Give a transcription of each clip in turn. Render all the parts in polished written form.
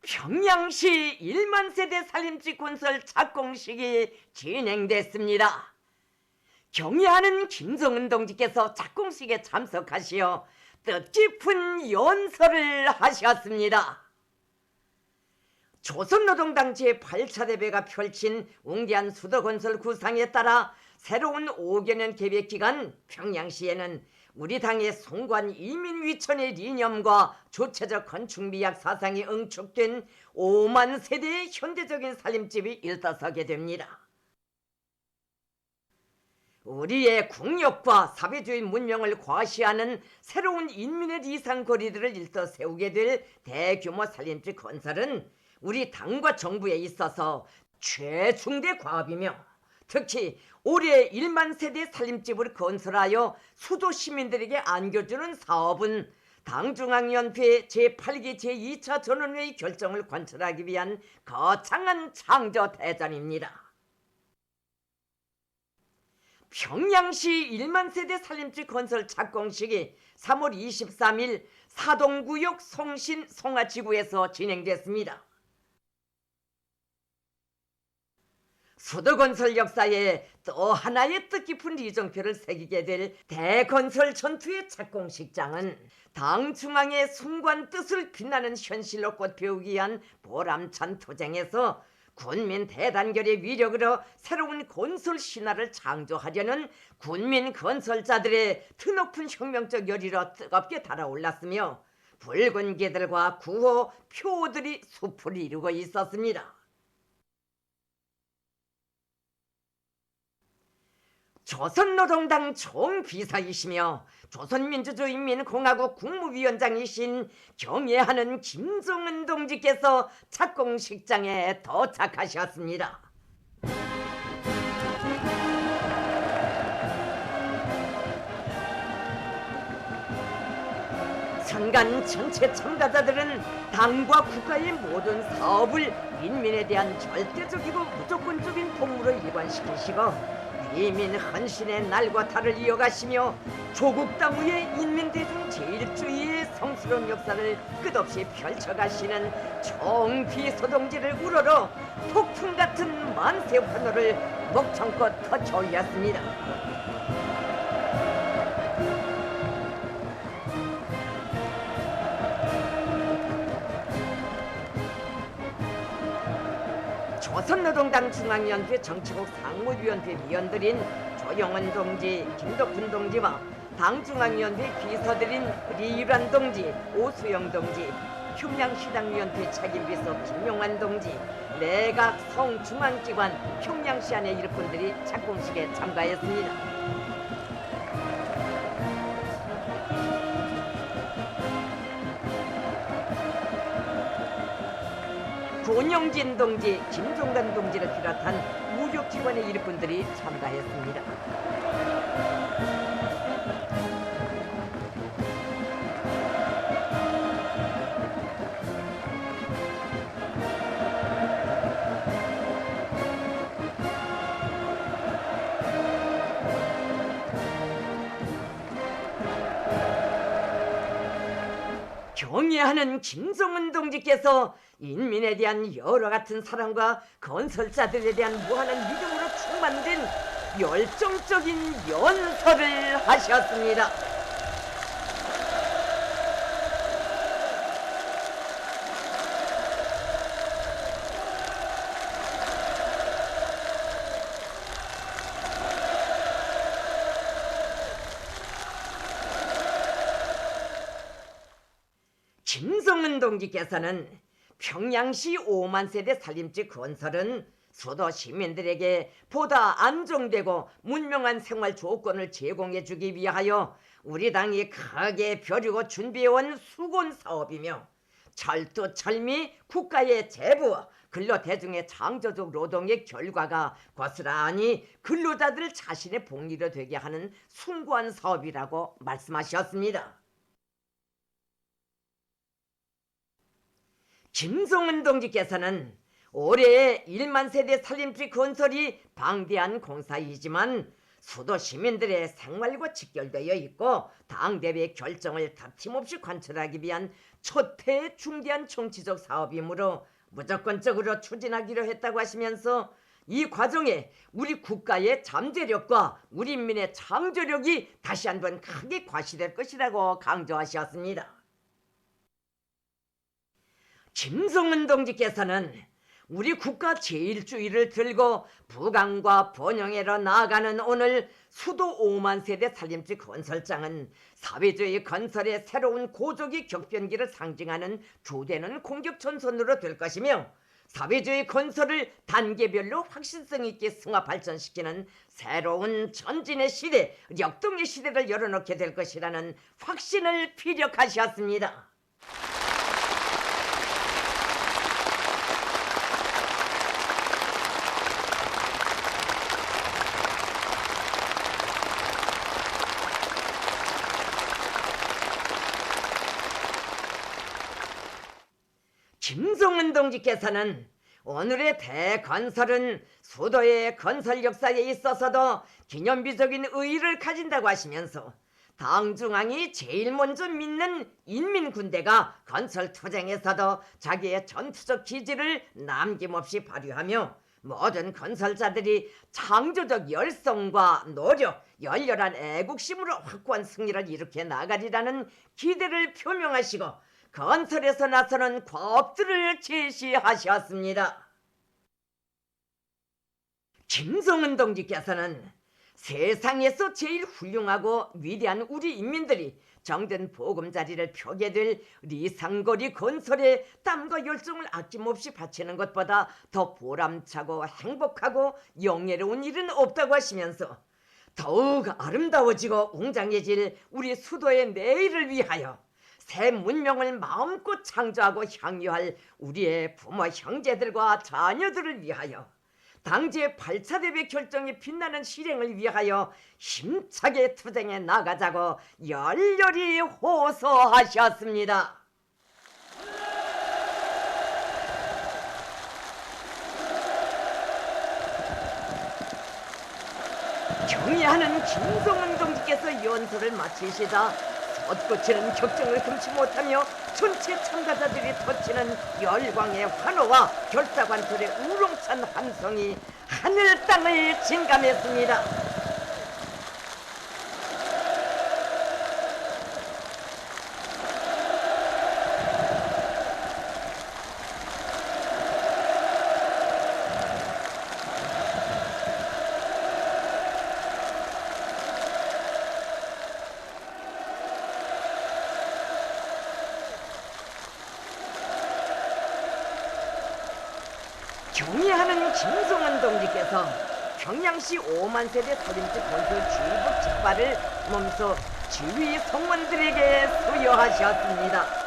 평양시 1만 세대 살림집 건설 착공식이 진행됐습니다. 경의하는 김정은 동지께서 착공식에 참석하시어 뜻깊은 연설을 하셨습니다. 조선노동당 제8차 대회가 펼친 웅대한 수도건설 구상에 따라 새로운 5개년 계획기간 평양시에는 우리 당의 송관 이민위천의 이념과 주체적 건축미학 사상이 응축된 5만 세대의 현대적인 살림집이 일어서게 됩니다. 우리의 국력과 사회주의 문명을 과시하는 새로운 인민의 이상 거리들을 일떠 세우게 될 대규모 살림집 건설은 우리 당과 정부에 있어서 최중대 과업이며, 특히 올해 1만 세대 살림집을 건설하여 수도 시민들에게 안겨주는 사업은 당중앙위원회 제8기 제2차 전원회의 결정을 관철하기 위한 거창한 창조 대전입니다. 평양시 1만 세대 살림집 건설 착공식이 3월 23일 사동구역 송신 송화지구에서 진행됐습니다. 수도건설 역사에 또 하나의 뜻깊은 이정표를 새기게 될 대건설 전투의 착공식장은 당 중앙의 숭고한 뜻을 빛나는 현실로 꽃피우기 위한 보람찬 투쟁에서 군민 대단결의 위력으로 새로운 건설 신화를 창조하려는 군민 건설자들의 드높은 혁명적 열의로 뜨겁게 달아올랐으며, 붉은 개들과 구호 표들이 숲을 이루고 있었습니다. 조선노동당 총비서이시며 조선민주주의인민공화국 국무위원장이신 경애하는 김정은 동지께서 착공식장에 도착하셨습니다. 선관 전체 참가자들은 당과 국가의 모든 사업을 인민에 대한 절대적이고 무조건적인 복무로 일관시키시고 이민 헌신의 날과 달을 이어가시며 조국 당후의 인민대중 제일주의의 성스러운 역사를 끝없이 펼쳐가시는 총비서 동지를 우러러 폭풍 같은 만세 환호를 목청껏 터쳐올렸습니다. 조선노동당 중앙위원회 정치국 상무위원회 위원들인 조영원 동지, 김덕훈 동지와 당 중앙위원회 비서들인 리유란 동지, 오수영 동지, 평양시당위원회 책임비서 김용환 동지, 내각 성중앙기관 평양시안의 일꾼들이 착공식에 참가했습니다. 권영진 동지, 김종관 동지를 비롯한 무역기관의 일꾼들이 참가했습니다. 경애하는 김정은 동지께서 인민에 대한 여러 같은 사랑과 건설자들에 대한 무한한 믿음으로 충만된 열정적인 연설을 하셨습니다. 김정은 동지께서는 평양시 5만 세대 살림집 건설은 수도 시민들에게 보다 안정되고 문명한 생활 조건을 제공해주기 위하여 우리 당이 크게 벼리고 준비해온 수건 사업이며, 철두철미 국가의 재부와 근로대중의 창조적 노동의 결과가 고스란히 근로자들 자신의 복리로 되게 하는 숭고한 사업이라고 말씀하셨습니다. 김정은 동지께서는 올해 1만 세대 살림집 건설이 방대한 공사이지만 수도 시민들의 생활과 직결되어 있고 당대회의 결정을 다툼없이 관철하기 위한 초태의 중대한 정치적 사업이므로 무조건적으로 추진하기로 했다고 하시면서 이 과정에 우리 국가의 잠재력과 우리 인민의 창조력이 다시 한번 크게 과시될 것이라고 강조하셨습니다. 김성은 동지께서는 우리 국가 제1주의를 들고 부강과 번영회로 나아가는 오늘 수도 5만 세대 살림집 건설장은 사회주의 건설의 새로운 고조기 격변기를 상징하는 주되는 공격전선으로 될 것이며 사회주의 건설을 단계별로 확실성 있게 승화 발전시키는 새로운 전진의 시대, 역동의 시대를 열어놓게 될 것이라는 확신을 피력하셨습니다. 김성은 동지께서는 오늘의 대건설은 수도의 건설 역사에 있어서도 기념비적인 의의를 가진다고 하시면서 당 중앙이 제일 먼저 믿는 인민군대가 건설 투쟁에서도 자기의 전투적 기질을 남김없이 발휘하며 모든 건설자들이 창조적 열성과 노력, 열렬한 애국심으로 확고한 승리를 일으켜 나가리라는 기대를 표명하시고 건설에서 나서는 과업들을 제시하셨습니다. 김성은 동지께서는 세상에서 제일 훌륭하고 위대한 우리 인민들이 정든 보금자리를 펴게 될 리상거리 건설에 땀과 열정을 아낌없이 바치는 것보다 더 보람차고 행복하고 영예로운 일은 없다고 하시면서 더욱 아름다워지고 웅장해질 우리 수도의 내일을 위하여 새 문명을 마음껏 창조하고 향유할 우리의 부모 형제들과 자녀들을 위하여 당제 8차 대회 결정이 빛나는 실행을 위하여 힘차게 투쟁해 나가자고 열렬히 호소하셨습니다. 경의하는 김성은 동지께서 연설을 마치시다 솟구치는 격정을 금치 못하며 전체 참가자들이 터치는 열광의 환호와 결사관철의 우렁찬 함성이 하늘 땅을 진감했습니다. 경의하는 김성은 동지께서 평양시 5만 세대 살림집 건설 주의부 직발을 몸소 지휘 성원들에게 수여하셨습니다.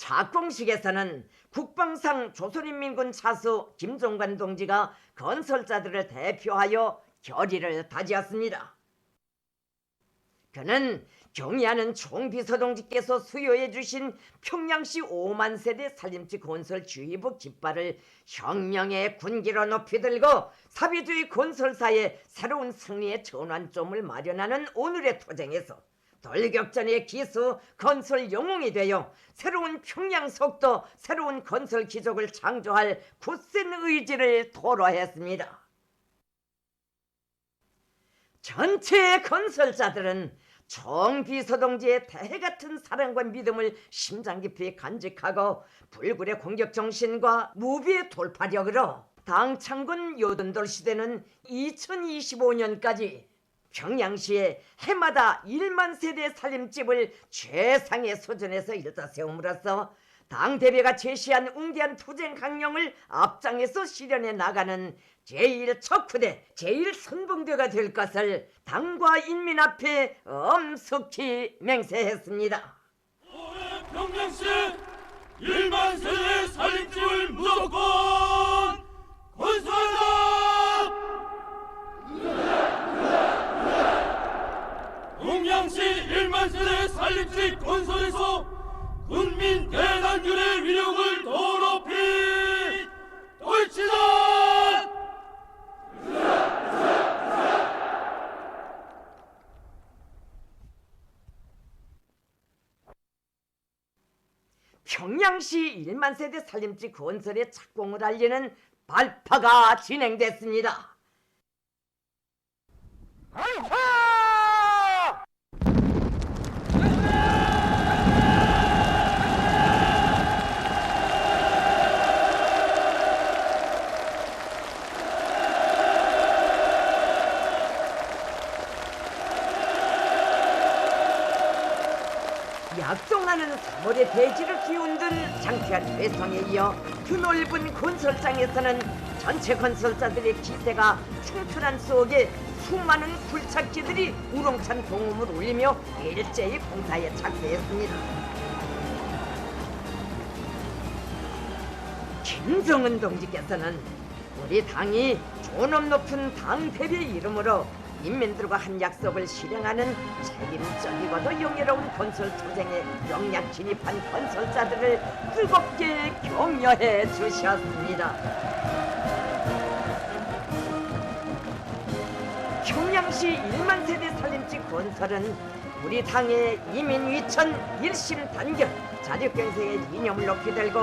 착공식에서는 국방상 조선인민군 차수 김종관 동지가 건설자들을 대표하여 결의를 다지었습니다. 그는 경의하는 총비서동지께서 수여해 주신 평양시 5만 세대 살림집 건설 주의부 깃발을 혁명의 군기로 높이 들고 사회주의 건설사의 새로운 승리의 전환점을 마련하는 오늘의 투쟁에서 돌격전의 기수 건설 영웅이 되어 새로운 평양 속도 새로운 건설 기적을 창조할 굳센 의지를 토로했습니다. 전체 건설자들은 총비서동지의 대해같은 사랑과 믿음을 심장 깊이 간직하고 불굴의 공격 정신과 무비의 돌파력으로 당 창군 요든돌 시대는 2025년까지 평양시에 해마다 1만 세대 살림집을 최상의 수준에서 일다 세움으로써 당대회가 제시한 웅대한 투쟁 강령을 앞장에서 실현해 나가는 제1척후대, 제1선봉대가 될 것을 당과 인민 앞에 엄숙히 맹세했습니다. 평양시 1만 세대 살림집을 무조건 건설한다! 동양시 1만 세대 살림집 건설에서 군민 대단결의 위력을 더 높이 떨치자! 평양시 1만 세대 살림집 건설의 착공을 알리는 발파가 진행됐습니다. 발파! 약동하는 3월의 대지를 기운든 장태한 회성에 이어 드넓은 건설장에서는 전체 건설자들의 기세가 충천한 속에 수많은 굴착지들이 우렁찬 동음을 울리며 일제히 공사에 착수했습니다. 김정은 동지께서는 우리 당이 존엄 높은 당 대표 이름으로 인민들과 한 약속을 실행하는 책임적이고도 영예로운 건설 투쟁에 영약 진입한 건설자들을 뜨겁게 격려해 주셨습니다. 평양시 1만 세대 살림집 건설은 우리 당의 이민위천 일심 단결 자력경생의 이념을 높이 들고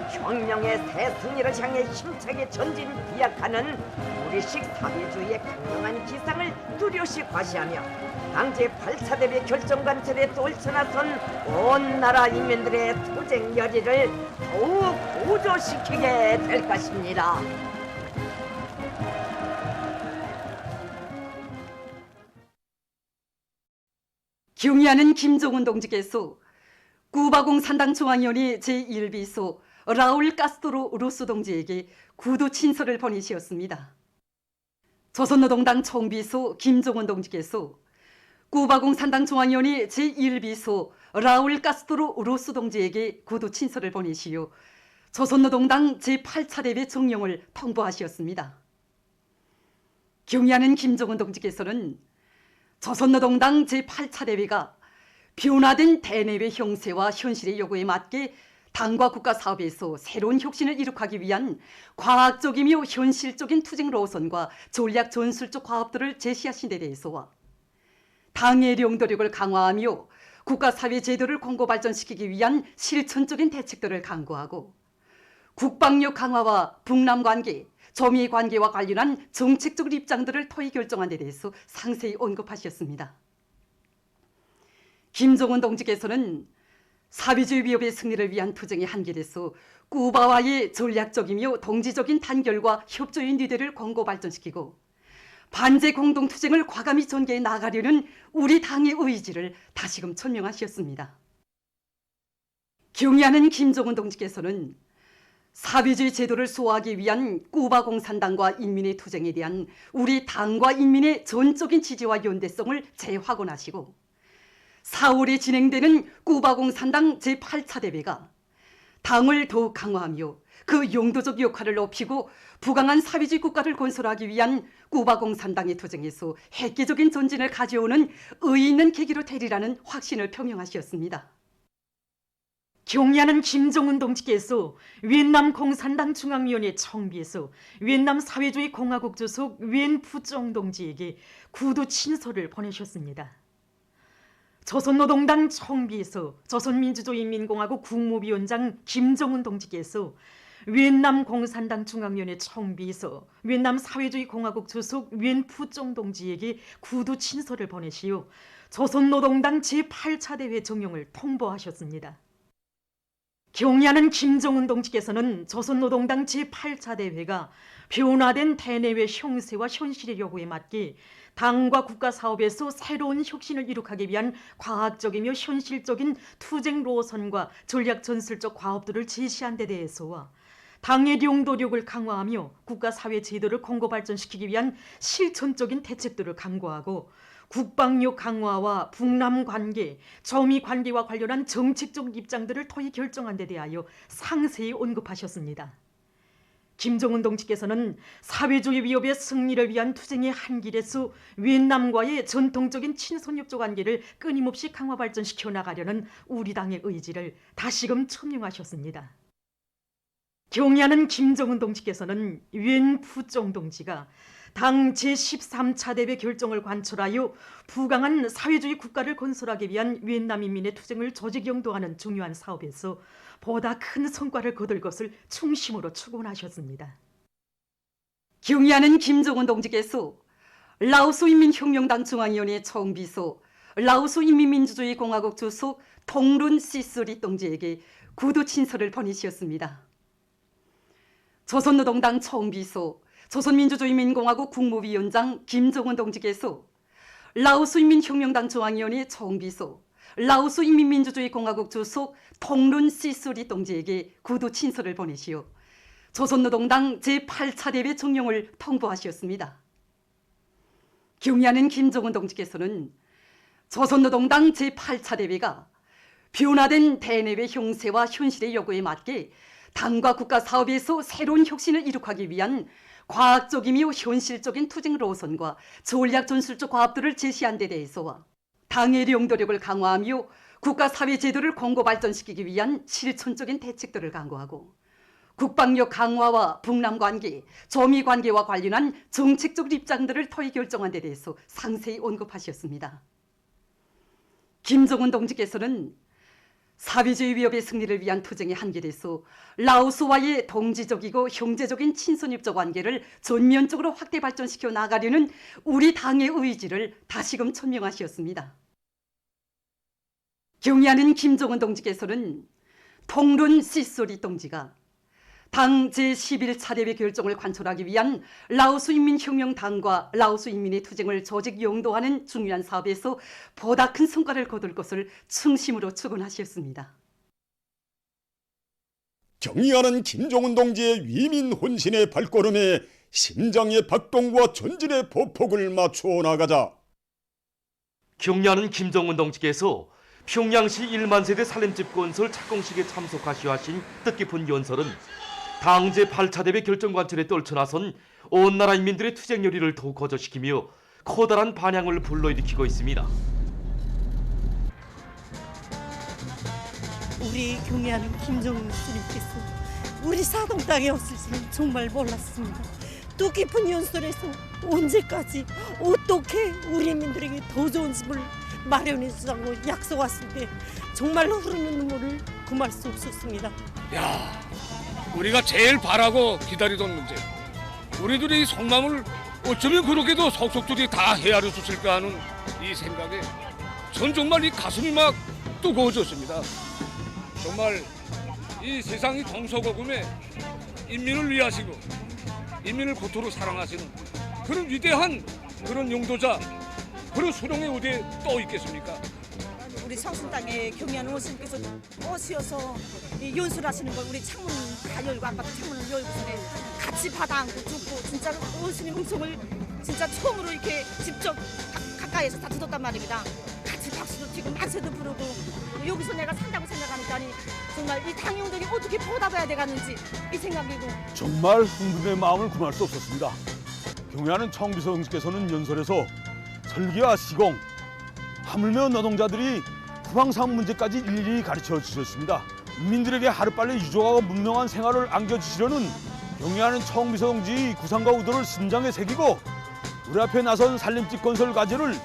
혁명의 새 승리를 향해 힘차게 전진 비약하는 우리식 사회주의의 강력한 기상을 뚜렷이 과시하며 당 제8차 대회 결정관철에 떨쳐나선 온 나라 인민들의 투쟁 열의를 더욱 고조시키게 될 것입니다. 경의하는 김종은 동지께서 쿠바공 산당 중앙위원회 제1비서 라울 카스트로 루소 동지에게 구두 친서를 보내시었습니다. 조선노동당 총비서 김종은 동지께서 쿠바공 산당 중앙위원회 제1비서 라울 카스트로 루소 동지에게 구두 친서를 보내시어 조선노동당 제8차 대회 정령을 통보하셨습니다. 경의하는 김종은 동지께서는 조선노동당 제8차 대회가 변화된 대내외 형세와 현실의 요구에 맞게 당과 국가 사업에서 새로운 혁신을 이룩하기 위한 과학적이며 현실적인 투쟁 노선과 전략 전술적 과업들을 제시하신 데 대해서와 당의 영도력을 강화하며 국가 사회 제도를 공고 발전시키기 위한 실천적인 대책들을 강구하고 국방력 강화와 북남 관계, 조미 관계와 관련한 정책적 입장들을 토의 결정한 데 대해서 상세히 언급하셨습니다. 김종은 동지께서는 사회주의 위협의 승리를 위한 투쟁의 한길에서 쿠바와의 전략적이며 동지적인 단결과 협조의 니대를 공고 발전시키고 반제 공동투쟁을 과감히 전개해 나가려는 우리 당의 의지를 다시금 천명하셨습니다. 경의하는 김종은 동지께서는 사회주의 제도를 수호하기 위한 쿠바 공산당과 인민의 투쟁에 대한 우리 당과 인민의 전적인 지지와 연대성을 재확언하시고 4월에 진행되는 쿠바 공산당 제8차 대회가 당을 더욱 강화하며 그 용도적 역할을 높이고 부강한 사회주의 국가를 건설하기 위한 쿠바 공산당의 투쟁에서 획기적인 전진을 가져오는 의의 있는 계기로 되리라는 확신을 표명하셨습니다. 경의하는 김종은 동지께서 위엔남 공산당 중앙위원회 청비에서 위엔남 사회주의 공화국 주석 윈 푸쫑 동지에게 구두 친서를 보내셨습니다. 조선노동당 청비에서 조선민주주의인민공화국 국무위원장 김정은 동지께서 위엔남 공산당 중앙위원회 청비에서 위엔남 사회주의 공화국 주석 윈 푸쫑 동지에게 구두 친서를 보내시어 조선노동당 제8차 대회 정용을 통보하셨습니다. 경의하는 김종은 동지께서는 조선노동당 제8차 대회가 변화된 대내외 형세와 현실의 요구에 맞게 당과 국가 사업에서 새로운 혁신을 이룩하기 위한 과학적이며 현실적인 투쟁 노선과 전략 전술적 과업들을 제시한 데 대해서와 당의 용도력을 강화하며 국가 사회 제도를 공고 발전시키기 위한 실천적인 대책들을 강구하고 국방력 강화와 북남 관계, 저미 관계와 관련한 정책적 입장들을 토의 결정한 데 대하여 상세히 언급하셨습니다. 김정은 동지께서는 사회주의 위협의 승리를 위한 투쟁의 한 길에서 위엔남과의 전통적인 친손협조 관계를 끊임없이 강화 발전시켜 나가려는 우리 당의 의지를 다시금 천명하셨습니다. 경의하는 김정은 동지께서는 위엔 푸종 동지가 당 제13차 대회 결정을 관철하여 부강한 사회주의 국가를 건설하기 위한 위엔남 인민의 투쟁을 조직 영도하는 중요한 사업에서 보다 큰 성과를 거둘 것을 충심으로 축원하셨습니다. 경의하는 김정은 동지께서 라오스 인민혁명당 중앙위원회 총비서, 라오스 인민민주주의 공화국 주석 통룬 시스리 동지에게 구두 친서를 보내주셨습니다. 조선노동당 총비서, 조선민주주의인민공화국 국무위원장 김정은 동지께서 라오스 인민혁명당 중앙위원회 총비서, 라오스 인민민주주의 공화국 주석 통룬 시스리 동지에게 구두 친서를 보내시어 조선노동당 제8차 대회 종용을 통보하셨습니다. 경의하는 김정은 동지께서는 조선노동당 제8차 대회가 변화된 대내외 형세와 현실의 요구에 맞게 당과 국가 사업에서 새로운 혁신을 이룩하기 위한 과학적이며 현실적인 투쟁 노선과 전략 전술적 과업들을 제시한 데 대해서와 당의 영도력을 강화하며 국가 사회 제도를 공고 발전시키기 위한 실천적인 대책들을 강구하고 국방력 강화와 북남 관계, 저미 관계와 관련한 정책적 입장들을 토의 결정한 데 대해서 상세히 언급하셨습니다. 김정은 동지께서는 사회주의 위협의 승리를 위한 투쟁의 한길에서 라오스와의 동지적이고 형제적인 친선협조 관계를 전면적으로 확대 발전시켜 나가려는 우리 당의 의지를 다시금 천명하셨습니다. 경의하는 김정은 동지께서는 통룬 시소리 동지가 당 제11차 대회 결정을 관철하기 위한 라오스 인민혁명당과 라오스 인민의 투쟁을 조직 영도하는 중요한 사업에서 보다 큰 성과를 거둘 것을 충심으로 축원하셨습니다. 경의하는 김정은 동지의 위민 혼신의 발걸음에 심장의 박동과 전진의 보폭을 맞추어 나가자. 경의하는 김정은 동지께서 평양시 1만 세대 살림집 건설 착공식에 참석하시어 하신 뜻깊은 연설은 당 제8차 대회 결정 관철에 떨쳐나선 온 나라 인민들의 투쟁 열의를 더욱 거저시키며 커다란 반향을 불러일으키고 있습니다. 우리 경의하는 김정은 스님께서 우리 사동 땅에 없을 줄은 정말 몰랐습니다. 뜻깊은 연설에서 언제까지 어떻게 우리 인민들에게 더 좋은 집을 마련해 주자고 약속 왔을 때 정말로 흐르는 눈물을 금할 수 없었습니다. 야, 우리가 제일 바라고 기다리던 문제, 우리들의 이 속마음을 어쩌면 그렇게도 속속들이 다 헤아려 줬을까 하는 이 생각에 전 정말 이 가슴이 막 뜨거워졌습니다. 정말 이 세상이 동서고금에 인민을 위하시고 인민을 고토로 사랑하시는 그런 위대한 그런 용도자, 그런 수령의 의대에 떠 있겠습니까? 우리 성신당에 경의하는 원스님께서 오셔서 연설하시는 걸 우리 창문 다 열고 아까 창문을 열고서는 같이 받아 안고 듣고 진짜로 원스님 음성을 진짜 처음으로 이렇게 직접 가까이에서 다 듣었단 말입니다. 같이 박수도 치고 만세도 부르고 여기서 내가 산다고 생각하니까 정말 이 당용들이 어떻게 보답해야 되겠는지 이 생각이고 정말 흥분의 마음을 금할 수 없었습니다. 경의하는 청비서님께서는 연설에서 설계와 시공, 하물며 노동자들이 국방사업 문제까지 일일이 가르쳐 주셨습니다. 인민들에게 하루빨리 유족하고 문명한 생활을 안겨주시려는 경의하는 청비서 동지의 구상과 의도를 심장에 새기고 우리 앞에 나선 살림집 건설 과제를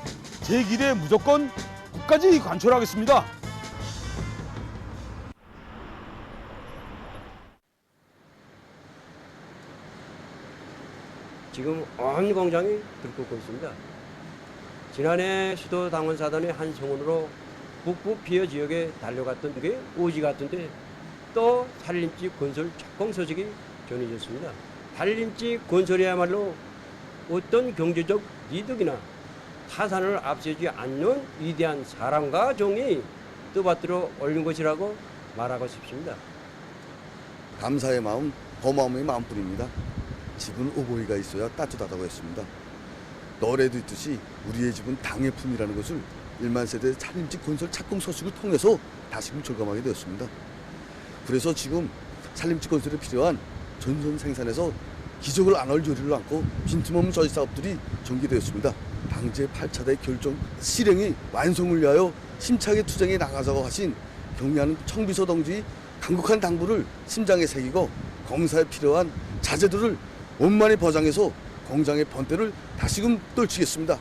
제 길에 무조건 끝까지 관철하겠습니다. 지금 온 공장이 들끓고 있습니다. 지난해 수도 당원사단의 한 성원으로 북부 피어 지역에 달려갔던 게 오지 같은데 또 살림집 건설 착공 소식이 전해졌습니다. 살림집 건설이야말로 어떤 경제적 이득이나 타산을 앞세우지 않는 위대한 사랑과 정이 뜻받들어 올린 것이라고 말하고 싶습니다. 감사의 마음, 고마움의 마음뿐입니다. 집은 오보이가 있어야 따뜻하다고 했습니다. 너래도 있듯이 우리의 집은 당의 품이라는 것을 1만 세대 살림집 건설 착공 서식을 통해서 다시금 절감하게 되었습니다. 그래서 지금 살림집 건설에 필요한 전선 생산에서 기적을 안 할 요리를 안고 빈틈없는 저희 사업들이 전개되었습니다. 당제 8차대 결정 실행이 완성을 위하여 힘차게 투쟁에 나가자고 하신 경리하는 청비서 동지의 강국한 당부를 심장에 새기고 공사에 필요한 자재들을 원만히 보장해서 공장의 번대를 다시금 떨치겠습니다.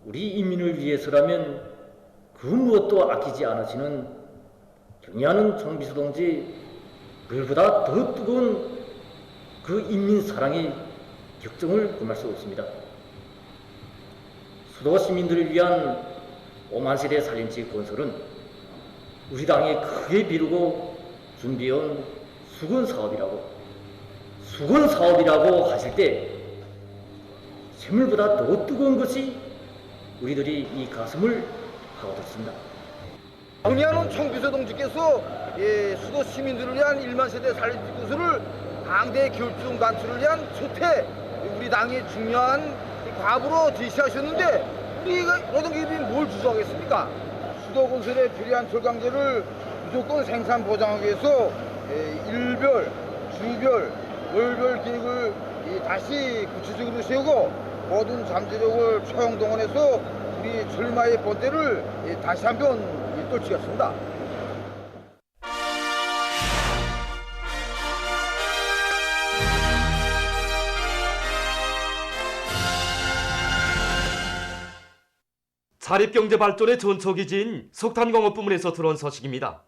우리 인민을 위해서라면 그 무엇도 아끼지 않으시는 경의하는 청비서 동지 물보다 더 뜨거운 그 인민 사랑의 격정을 금할 수 없습니다. 수도 시민들을 위한 5만 세대 살림집 건설은 우리 당이 크게 비루고 준비해온 수건 사업이라고 하실 때 샘물보다 더 뜨거운 것이 우리들이 이 가슴을 파고들습니다. 경리하는 청비서 동지께서 수도 시민들을 위한 1만 세대 살림집 건설을 당대 결정 단추를 위한 초태 우리 당의 중요한 과부로 제시하셨는데 우리 노동계급이 뭘 주저하겠습니까? 수도 건설에 필요한 철강제를 무조건 생산 보장하기 위해서 일별, 주별, 월별 계획을 다시 구체적으로 세우고 모든 잠재력을 초용동원해서 우리 철마의 본대를 다시 한번 떨치겠습니다. 자립경제 발전의 전초기지인 석탄공업 부문에서 들어온 소식입니다.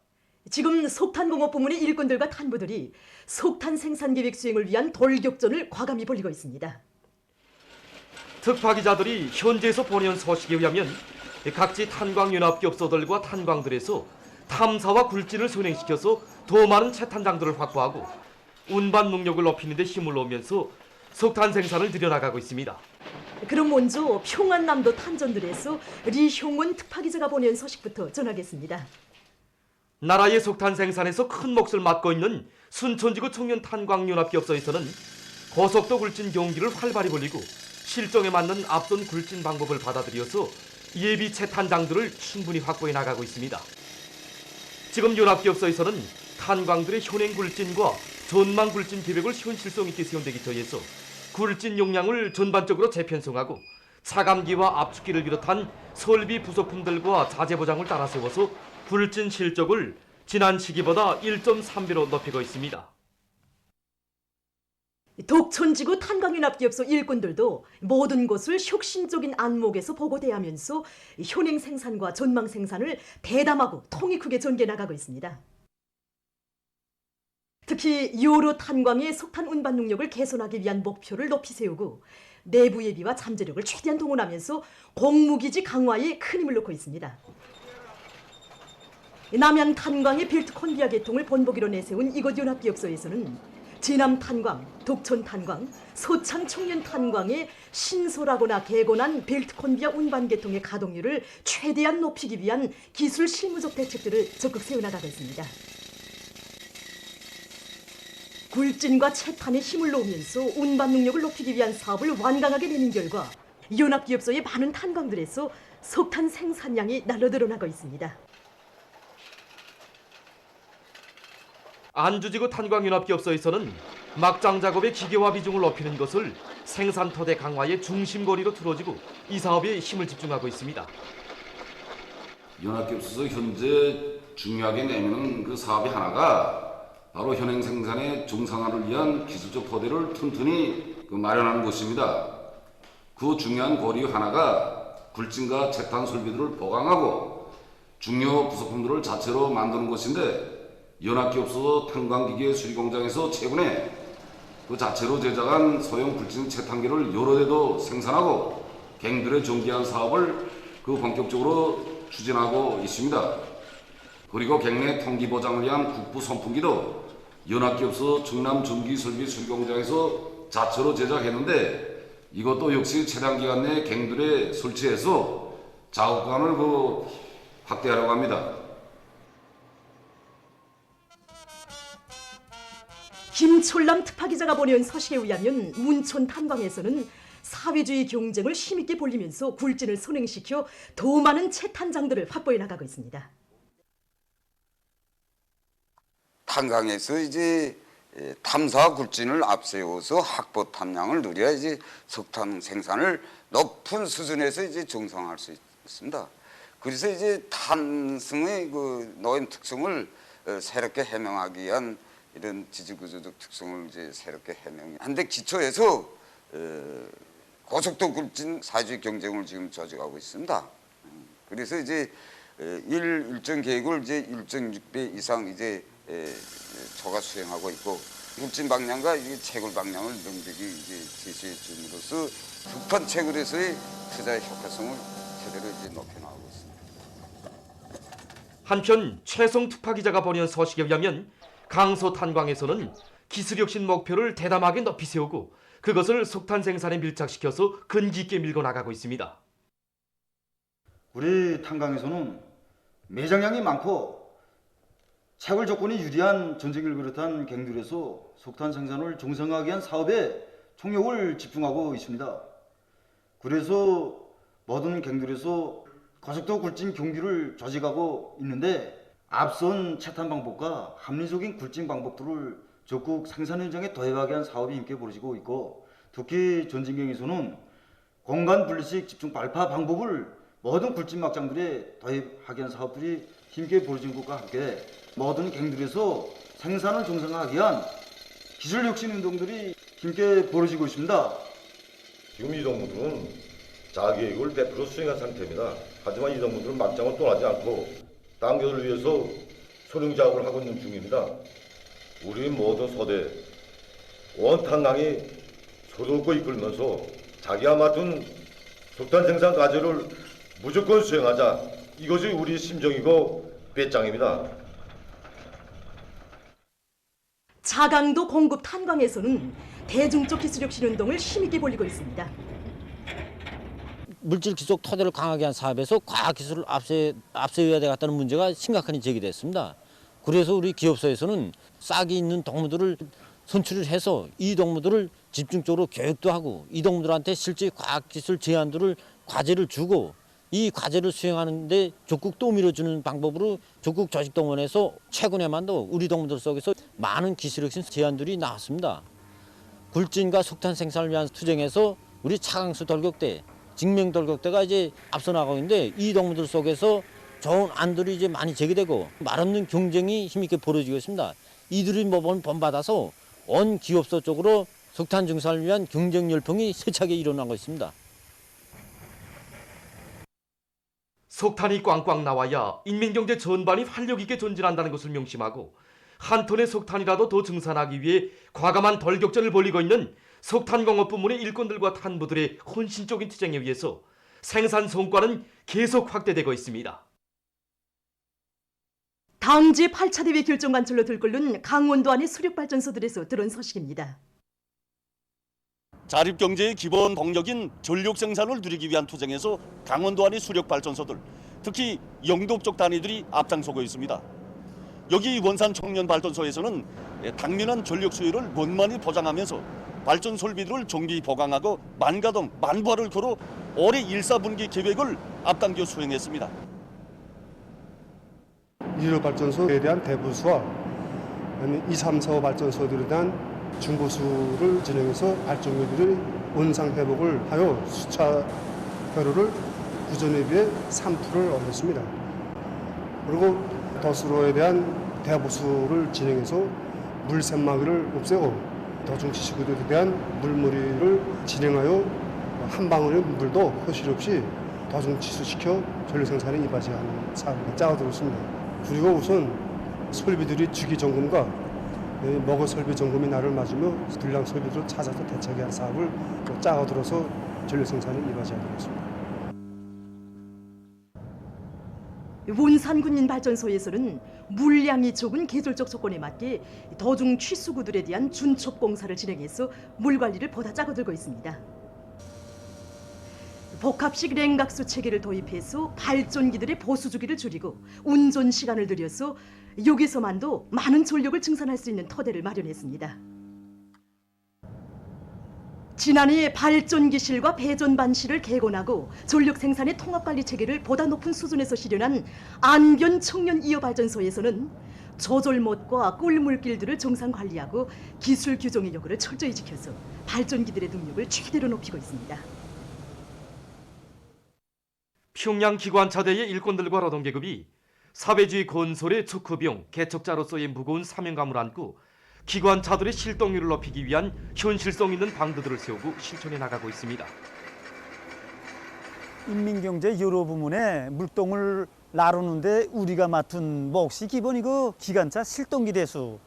지금 석탄공업 부문의 일꾼들과 탄부들이 석탄 생산 계획 수행을 위한 돌격전을 과감히 벌이고 있습니다. 특파기자들이 현지에서 보내온 소식에 의하면 각지 탄광연합기업소들과 탄광들에서 탐사와 굴진을 선행시켜서 더 많은 채탄장들을 확보하고 운반 능력을 높이는 데 힘을 놓으면서 석탄 생산을 늘려나가고 있습니다. 그럼 먼저 평안남도 탄전들에서 리형원 특파기자가 보낸 소식부터 전하겠습니다. 나라의 석탄 생산에서 큰 몫을 맡고 있는 순천지구 청년탄광연합기업소에서는 고속도 굴진 경기를 활발히 벌이고 실정에 맞는 앞선 굴진 방법을 받아들여서 예비 채탄장들을 충분히 확보해 나가고 있습니다. 지금 연합기업소에서는 탄광들의 현행 굴진과 전망 굴진 계획을 현실성 있게 세운다기 위해서 굴진 용량을 전반적으로 재편성하고 차감기와 압축기를 비롯한 설비 부속품들과 자재 보장을 따라 세워서 굴진 실적을 지난 시기보다 1.3배로 높이고 있습니다. 독천지구 탄광연합기업소 일꾼들도 모든 것을 혁신적인 안목에서 보고 대하면서 현행 생산과 전망 생산을 대담하고 통이 크게 전개 나가고 있습니다. 특히 요로 탄광의 석탄 운반 능력을 개선하기 위한 목표를 높이 세우고 내부 예비와 잠재력을 최대한 동원하면서 공무기지 강화에 큰 힘을 놓고 있습니다. 남양 탄광의 벨트 콘비아 계통을 본보기로 내세운 이곳 연합기업소에서는 진암 탄광, 독천 탄광, 소창 청년 탄광의 신설하거나 개건한 벨트 콘비아 운반 계통의 가동률을 최대한 높이기 위한 기술 실무적 대책들을 적극 세워나가고 있습니다. 굴진과 채탄에 힘을 놓으면서 운반 능력을 높이기 위한 사업을 완강하게 내는 결과 연합기업소의 많은 탄광들에서 석탄 생산량이 날로 늘어나고 있습니다. 안주지구 탄광연합기업소에서는 막장 작업의 기계화 비중을 높이는 것을 생산 토대 강화의 중심거리로 들어지고 이 사업에 힘을 집중하고 있습니다. 연합기업소에서 현재 중요하게 내미는 그 사업이 하나가 바로 현행 생산의 정상화를 위한 기술적 토대를 튼튼히 마련하는 것입니다. 그 중요한 고리 하나가 굴진과 채탄 설비들을 보강하고 중요 부속품들을 자체로 만드는 것인데 연합기업소 탄광기계 수리공장에서 최근에 그 자체로 제작한 소형 굴진 채탄기를 여러 대도 생산하고 갱들의 정기한 사업을 본격적으로 추진하고 있습니다. 그리고 갱내 통기 보장을 위한 국부 선풍기도 연합기업소 충남 전기설비 수리공장에서 자체로 제작했는데 이것도 역시 최단 기간 내 갱들에 설치해서 작업관을 확대하려고 합니다. 김철남 특파기자가 보내온 서식에 의하면 문촌 탄광에서는 사회주의 경쟁을 힘있게 벌리면서 굴진을 선행시켜 더 많은 채탄장들을 확보해 나가고 있습니다. 탄광에서 이제 탐사 굴진을 앞세워서 확보 탐량을 누려야 이제 석탄 생산을 높은 수준에서 이제 정상화할 수 있습니다. 그래서 이제 탄성의 그 노임 특성을 새롭게 해명하기 위한 이런 지질구조적 특성을 이제 새롭게 해명한 데 기초해서 고속도 굴진 사회주의 경쟁을 지금 조직하고 있습니다. 그래서 이제 일정 계획을 이제 1.6배 이상 이제 초과 수행하고 있고 굴진 방향과 채굴 방향을 명백히 이제 제시해 줌으로써 북한 채굴에서의 투자의 효과성을 제대로 이제 높여나가고 있습니다. 한편 최성 특파기자가 보낸 서식에 의하면 강서 탄광에서는 기술혁신 목표를 대담하게 높이 세우고 그것을 석탄 생산에 밀착시켜서 근기 있게 밀고 나가고 있습니다. 우리 탄광에서는 매장량이 많고 채굴 조건이 유리한 전쟁을 비롯한 갱들에서 석탄 생산을 정상화하기 위한 사업에 총력을 집중하고 있습니다. 그래서 모든 갱들에서 고속도 굴진 경기를 조직하고 있는데 앞선 채탄 방법과 합리적인 굴진 방법들을 적극 생산 현장에 도입하기 위한 사업이 함께 벌어지고 있고 특히 전진경에서는 공간 분리식 집중 발파 방법을 모든 굴진 막장들에 도입하기 위한 사업들이 힘있게 벌어진 것과 함께 모든 갱들에서 생산을 정상화하기 위한 기술 혁신 운동들이 힘있게 벌어지고 있습니다. 지금 이 정부들은 자계획을 100% 수행한 상태입니다. 하지만 이 정부들은 막장을 떠나지 않고 당교를 위해서 소령 작업을 하고 있는 중입니다. 우리 모든 소대 원탄강이 소도없고 이끌면서 자기가 맡은 석탄 생산 과제를 무조건 수행하자. 이것이 우리 심정이고 배짱입니다. 자강도 공급 탄광에서는 대중적 기술혁신 운동을 힘있게 벌이고 있습니다. 물질 기속 토대를 강하게 한 사업에서 과학기술을 앞세워야 되겠다는 문제가 심각하게 제기됐습니다. 그래서 우리 기업소에서는 싹이 있는 동무들을 선출을 해서 이 동무들을 집중적으로 교육도 하고 이 동무들한테 실제 과학기술 제안들을 과제를 주고 이 과제를 수행하는데 적극 또 밀어주는 방법으로 적극 조직동원해서 최근에만도 우리 동무들 속에서 많은 기술혁신 제안들이 나왔습니다. 굴진과 석탄 생산을 위한 투쟁에서 우리 차강수 돌격대, 직명 돌격대가 이제 앞서 나가고 있는데 이 동무들 속에서 좋은 안들이 이제 많이 제기되고 말없는 경쟁이 힘있게 벌어지고 있습니다. 이들이 모범을 본받아서 온 기업소 쪽으로 석탄 증산을 위한 경쟁 열풍이 세차게 일어나고 있습니다. 석탄이 꽝꽝 나와야 인민경제 전반이 활력 있게 전진한다는 것을 명심하고 한 톤의 석탄이라도 더 증산하기 위해 과감한 돌격전을 벌이고 있는 석탄공업 부문의 일꾼들과 탄부들의 헌신적인 투쟁에 의해서 생산 성과는 계속 확대되고 있습니다. 당 제8차 대회 결정 관철로 들끓는 강원도 안의 수력발전소들에서 들은 소식입니다. 자립경제의 기본 동력인 전력 생산을 누리기 위한 투쟁에서 강원도 안의 수력발전소들, 특히 영도 쪽 단위들이 앞장서고 있습니다. 여기 원산 청년발전소에서는 당면한 전력 수요를 원만히 보장하면서 발전 설비들을 정비 보강하고 만가동, 만부화를 걸어 올해 1·4분기 계획을 앞당겨 수행했습니다. 수력발전소에 대한 대부수와 2, 3, 4 발전소들에 대한 중보수를 진행해서 발전기들의 원상 회복을 하여 수차 회로를 구전에 비해 3%를 올렸습니다. 그리고 도수로에 대한 대보수를 진행해서 물샘마귀를 없애고 도중지시구들에 대한 물머리를 진행하여 한 방울의 물도 허실 없이 도중치수시켜 전력 생산에 이바지하는 사업을 짜어들었습니다. 그리고 우선 설비들이 주기 점검과 먹어 설비 점검이 날을 맞으며 불량 설비들을 찾아서 대책해야 할 사업을 짜어들어서 전력 생산에 이바지하고 있습니다. 원산군인발전소에서는 물량이 적은 계절적 조건에 맞게 도중 취수구들에 대한 준첩 공사를 진행해서 물 관리를 보다 짜고들고 있습니다. 복합식 냉각수 체계를 도입해서 발전기들의 보수 주기를 줄이고 운전 시간을 늘려서 여기서만도 많은 전력을 증산할 수 있는 토대를 마련했습니다. 지난해 발전기실과 배전반실을 개건하고 전력 생산의 통합관리 체계를 보다 높은 수준에서 실현한 안변 청년 이어발전소에서는 조절못과 꿀물길들을 정상 관리하고 기술 규정의 요구를 철저히 지켜서 발전기들의 능력을 최대로 높이고 있습니다. 평양 기관차대의 일꾼들과 노동계급이 사회주의 건설의 척후병, 개척자로서의 무거운 사명감을 안고 기관차들의 실동률을 높이기 위한 현실성 있는 방도들을 세우고 실천해 나가고 있습니다. 인민경제 여러 부문에 물동을 나누는데 우리가 맡은 몫이 기본 이거 기관차 실동기 대수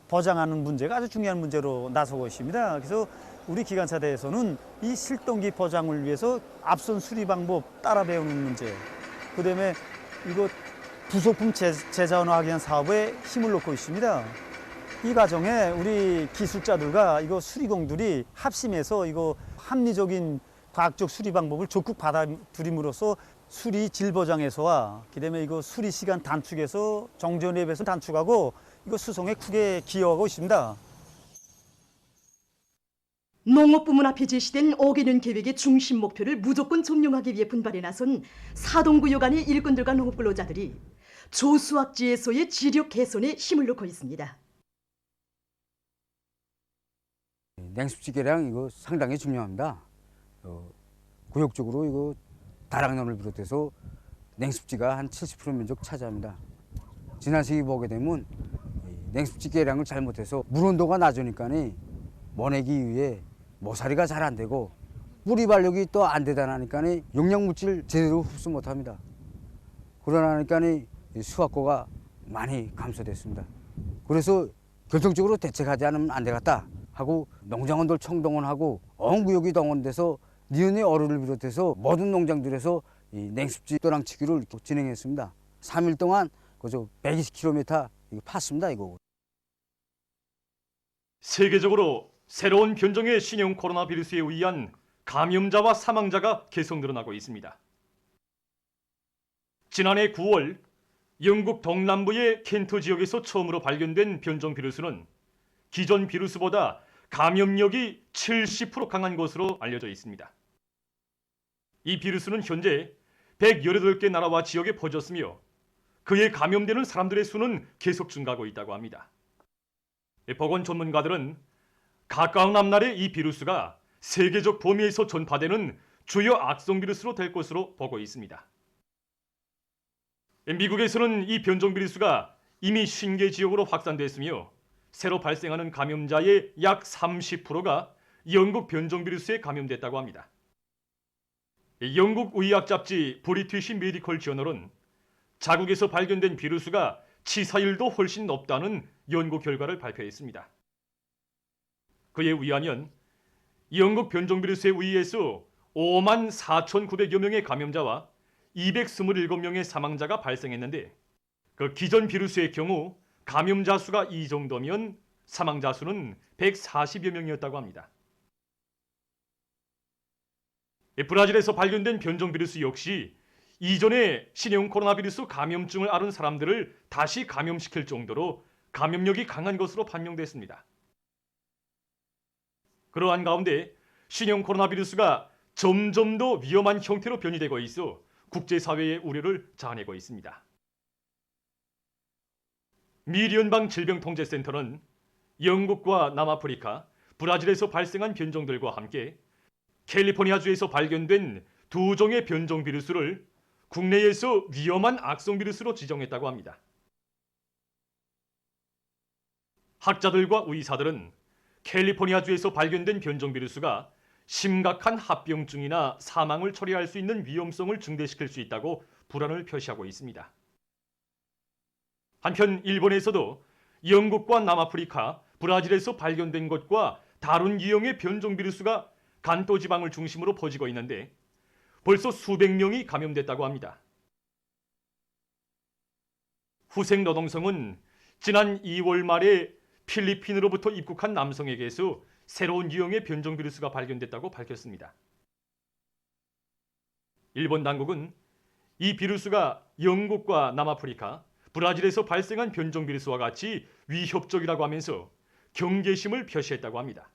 보장하는 문제가 아주 중요한 문제로 나서고 있습니다. 그래서 우리 기관차대에서는 이 실동기 보장을 위해서 앞선 수리 방법 따라 배우는 문제, 그다음에 이거 부속품 재자원화하기 위한 사업에 힘을 놓고 있습니다. 이 과정에 우리 기술자들과 이거 수리공들이 합심해서 이거 합리적인 과학적 수리 방법을 적극 받아들임으로써 수리 질 보장에서와 그다음에 이거 수리 시간 단축에서 정전 랩에서 단축하고 이거 수송에 크게 기여하고 있습니다. 농업부문 앞에 제시된 5개년 계획의 중심 목표를 무조건 점령하기 위해 분발에 나선 사동구역 안의 일꾼들과 농업근로자들이 조수학지에서의 지력 개선에 힘을 놓고 있습니다. 냉습지 개량 이거 상당히 중요합니다. 구역적으로 이거 다락면을 비롯해서 냉습지가 한 70% 면적 차지합니다. 지난 시기 보게 되면 냉습지 개량을 잘못해서 물 온도가 낮으니까 모내기 위해 모사리가 잘 안 되고 뿌리 발육이 또 안 되다 하니까 영양물질 제대로 흡수 못합니다. 그러나니까 수확고가 많이 감소됐습니다. 그래서 결정적으로 대책하지 않으면 안 되겠다 하고 농장원들 총동원하고 온 구역이 동원돼서 니은의 어류를 비롯해서 모든 농장들에서 이 냉습지 도랑치기를 진행했습니다. 3일 동안 그저 120km 팠습니다. 이거. 세계적으로 새로운 변종의 신형 코로나 바이러스에 의한 감염자와 사망자가 계속 늘어나고 있습니다. 지난해 9월 영국 동남부의 켄트 지역에서 처음으로 발견된 변종 바이러스는 기존 바이러스보다 감염력이 70% 강한 것으로 알려져 있습니다. 이 바이러스는 현재 118개 나라와 지역에 퍼졌으며 그에 감염되는 사람들의 수는 계속 증가하고 있다고 합니다. 보건 전문가들은 가까운 앞날에 이 바이러스가 세계적 범위에서 전파되는 주요 악성 바이러스로 될 것으로 보고 있습니다. 미국에서는 이 변종 바이러스가 이미 50개 지역으로 확산됐으며 새로 발생하는 감염자의 약 30%가 영국 변종 바이러스에 감염됐다고 합니다. 영국 의학 잡지 브리티시 메디컬 저널은 자국에서 발견된 바이러스가 치사율도 훨씬 높다는 연구 결과를 발표했습니다. 그에 의하면 영국 변종 바이러스에 의해서 54,900여 명의 감염자와 227명의 사망자가 발생했는데 그 기존 바이러스의 경우 감염자 수가 이 정도면 사망자 수는 140여 명이었다고 합니다. 브라질에서 발견된 변종 바이러스 역시 이전에 신형 코로나 바이러스 감염증을 앓은 사람들을 다시 감염시킬 정도로 감염력이 강한 것으로 판명됐습니다. 그러한 가운데 신형 코로나 바이러스가 점점 더 위험한 형태로 변이되고 있어 국제사회의 우려를 자아내고 있습니다. 미 연방 질병통제센터는 영국과 남아프리카, 브라질에서 발생한 변종들과 함께 캘리포니아주에서 발견된 2종의 변종 바이러스를 국내에서 위험한 악성 바이러스로 지정했다고 합니다. 학자들과 의사들은 캘리포니아주에서 발견된 변종 바이러스가 심각한 합병증이나 사망을 초래할 수 있는 위험성을 증대시킬 수 있다고 불안을 표시하고 있습니다. 한편 일본에서도 영국과 남아프리카, 브라질에서 발견된 것과 다른 유형의 변종 바이러스가 간토지방을 중심으로 퍼지고 있는데 벌써 수백 명이 감염됐다고 합니다. 후생노동성은 지난 2월 말에 필리핀으로부터 입국한 남성에게서 새로운 유형의 변종 바이러스가 발견됐다고 밝혔습니다. 일본 당국은 이 바이러스가 영국과 남아프리카, 브라질에서 발생한 변종 비루스와 같이 위협적이라고 하면서 경계심을 표시했다고 합니다.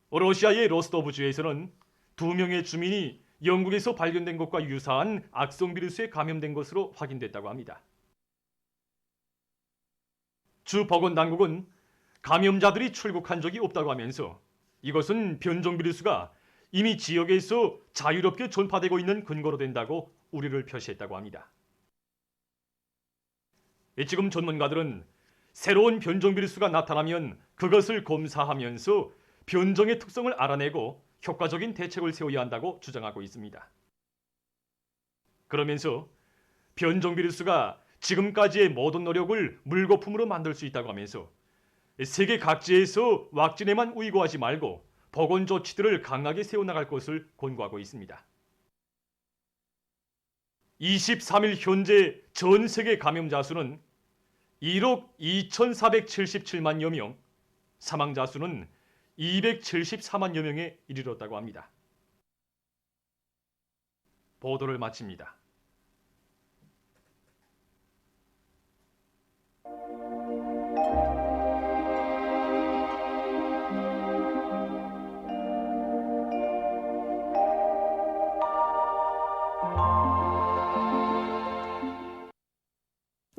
러시아의 로스토브주에서는 2명의 주민이 영국에서 발견된 것과 유사한 악성 비루스에 감염된 것으로 확인됐다고 합니다. 주 보건당국은 감염자들이 출국한 적이 없다고 하면서 이것은 변종 비루스가 이미 지역에서 자유롭게 전파되고 있는 근거로 된다고 우려를 표시했다고 합니다. 지금 전문가들은 새로운 변종 비루스가 나타나면 그것을 검사하면서 변종의 특성을 알아내고 효과적인 대책을 세워야 한다고 주장하고 있습니다. 그러면서 변종 비루스가 지금까지의 모든 노력을 물거품으로 만들 수 있다고 하면서 세계 각지에서 왁진에만 의거하지 말고 보건 조치들을 강하게 세워나갈 것을 권고하고 있습니다. 23일 현재 전 세계 감염자 수는 1억 2,477만여 명, 사망자 수는 274만여 명에 이르렀다고 합니다. 보도를 마칩니다.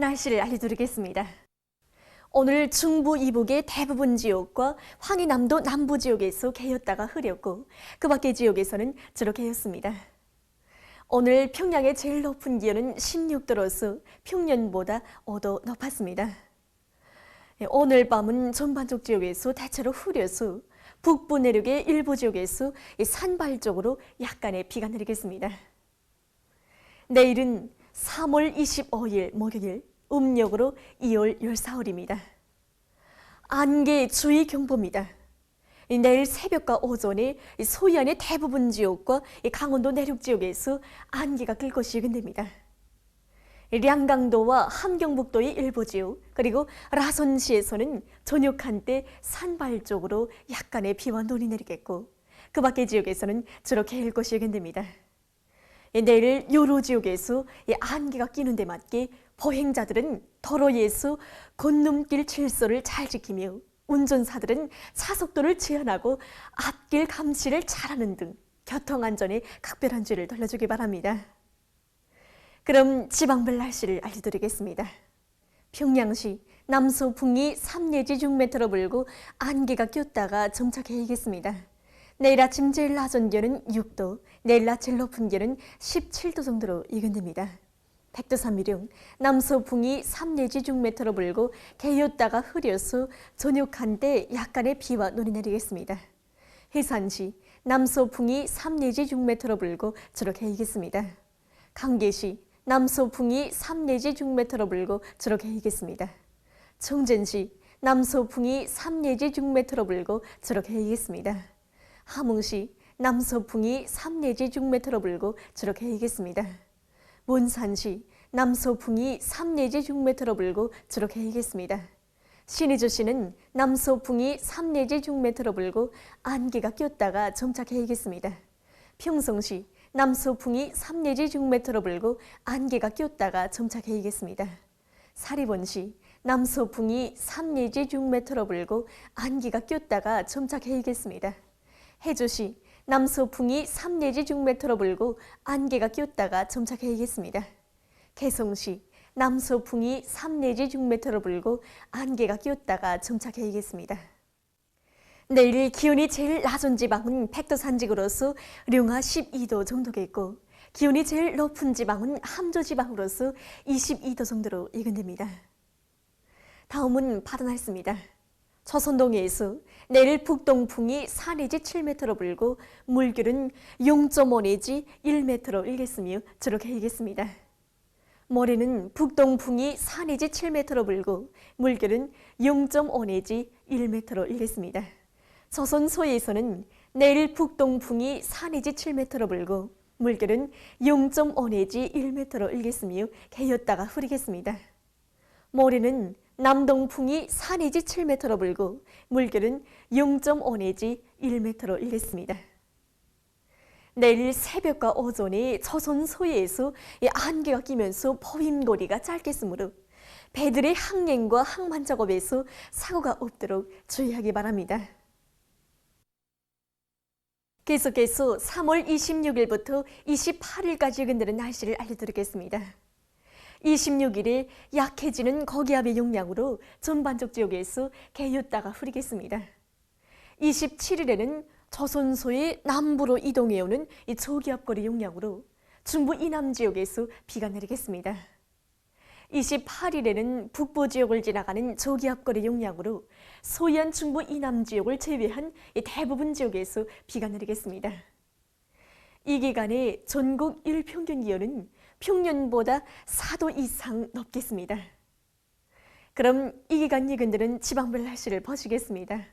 날씨를 알려드리겠습니다. 오늘 중부 이북의 대부분 지역과 황해남도 남부 지역에서 개였다가 흐렸고 그 밖의 지역에서는 주로 개였습니다. 오늘 평양의 제일 높은 기온은 16도로서 평년보다 5도 높았습니다. 오늘 밤은 전반적 지역에서 대체로 흐려서 북부 내륙의 일부 지역에서 산발 쪽으로 약간의 비가 내리겠습니다. 내일은 3월 25일 목요일 음력으로 2월 14일입니다. 안개 주의 경보입니다. 내일 새벽과 오전에 소이안의 대부분 지역과 강원도 내륙 지역에서 안개가 낄 것이 예견됩니다. 량강도와 함경북도의 일부 지역 그리고 라선시에서는 저녁 한때 산발 쪽으로 약간의 비와 눈이 내리겠고 그 밖의 지역에서는 주로 개일 것이 예견됩니다. 내일 요로 지역에서 안개가 끼는 데 맞게 보행자들은 도로에서 건넘길 질서를 잘 지키며 운전사들은 차속도를 제한하고 앞길 감시를 잘하는 등 교통안전에 각별한 주의를 돌려주기 바랍니다. 그럼 지방별 날씨를 알려드리겠습니다. 평양시 남서풍이 3 내지 6m로 불고 안개가 꼈다가 점차 개이겠습니다. 내일 아침 제일 낮은 기온은 6도, 내일 낮 제일 높은 기온은 17도 정도로 예견됩니다. 백두산미령 남서풍이 3 내지 6m로 불고 개였다가 흐려서 저녁 한때 약간의 비와 눈이 내리겠습니다. 해산시 남서풍이 3 내지 6m로 불고 주로 개이겠습니다. 강계시 남서풍이 3 내지 6m로 불고 주로 개이겠습니다. 청진시 남서풍이 3 내지 6m로 불고 주로 개이겠습니다. 함흥시 남서풍이 3 내지 6m로 불고 주로 개이겠습니다. 몬산시 남서풍이 3 내지 6m로 불고 주로 개이겠습니다. 신의주시는 남서풍이 3 내지 6m로 불고 안개가 꼈다가 점차 개이겠습니다. 평성시 남서풍이 3 내지 6m로 불고 안개가 꼈다가 점차 개이겠습니다. 사리본시 남서풍이 3 내지 6m로 불고 안개가 꼈다가 점차 개이겠습니다. 해주시 남서풍이 3 내지 6m로 불고 안개가 꼈다가 점차 개이겠습니다. 개성시 남서풍이 3 내지 6m로 불고 안개가 꼈다가 점차 개이겠습니다. 내일 기온이 제일 낮은 지방은 백두산지구로서 룡하 12도 정도겠고 기온이 제일 높은 지방은 함저 지방으로서 22도 정도로 예견됩니다. 다음은 바다 날씨입니다. 조선동해에서 내일 북동풍이 4 내지 7m로 불고 물결은 0.5 내지 1m로 일겠으며 주로 개이겠습니다. 모레는 북동풍이 4 내지 7m로 불고 물결은 0.5 내지 1m로 일겠습니다. 조선 서해에서는 내일 북동풍이 4 내지 7m로 불고 물결은 0.5 내지 1m로 일겠으며 개였다가 흐리겠습니다. 모레는 남동풍이 4 내지 7m로 불고 물결은 0.5 내지 1m로 일겠습니다. 내일 새벽과 오전에 조선 소해에서 안개가 끼면서 포임거리가 짧겠으므로 배들의 항행과 항만 작업에서 사고가 없도록 주의하기 바랍니다. 계속해서 3월 26일부터 28일까지 그늘은 날씨를 알려드리겠습니다. 26일에 약해지는 고기압의 영향으로 전반적 지역에서 개유따가 흐리겠습니다. 27일에는 조선소의 남부로 이동해오는 이 초기압거리 영향으로 중부 이남 지역에서 비가 내리겠습니다. 28일에는 북부 지역을 지나가는 초기압거리 영향으로 소연 중부 이남 지역을 제외한 이 대부분 지역에서 비가 내리겠습니다. 이 기간에 전국 일평균 기온은 평년보다 4도 이상 높겠습니다. 그럼 이 기간 예근들은 지방별 날씨를 보시겠습니다.